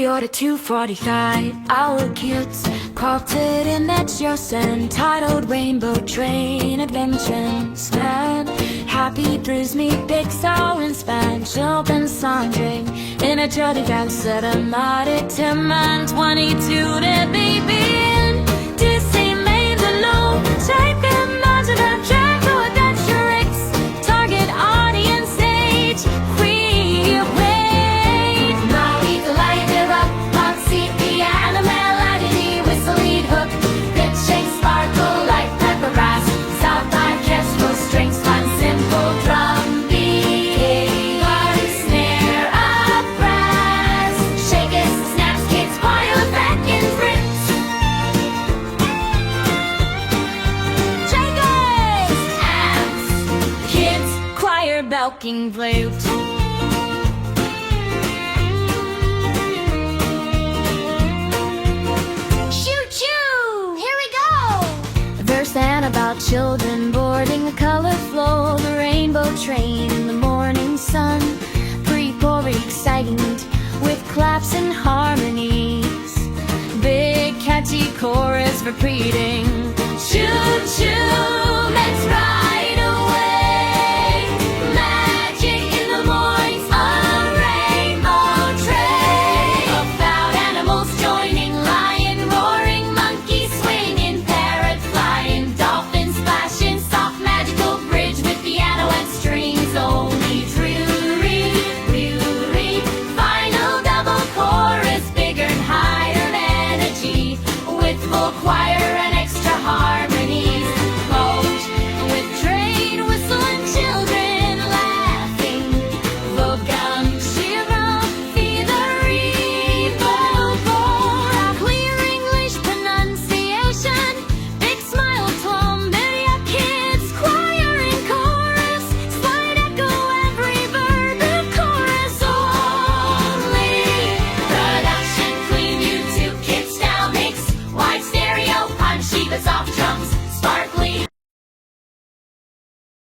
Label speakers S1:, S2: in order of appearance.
S1: pre-order 245. Our kids quoted in that just entitled Rainbow Train Adventures. And happy thrills me big sour and span children sundering in a jolly dance at a mighty 10 man 22 to begin. Disney made the low take them out to the track to adventure X target audience age free wait. Now we collide it up on CP and a melody whistle lead hook pitch shake sparkle like pepper brass south orchestral strings fun simple drum beat garden snare up brass shake it snaps kids choir back in Brits shakers amps kids choir belking flute. Verse and about children boarding the color flow, the rainbow train in the morning sun, pre-pour exciting with claps and harmonies, big catchy chorus repeating choo choo.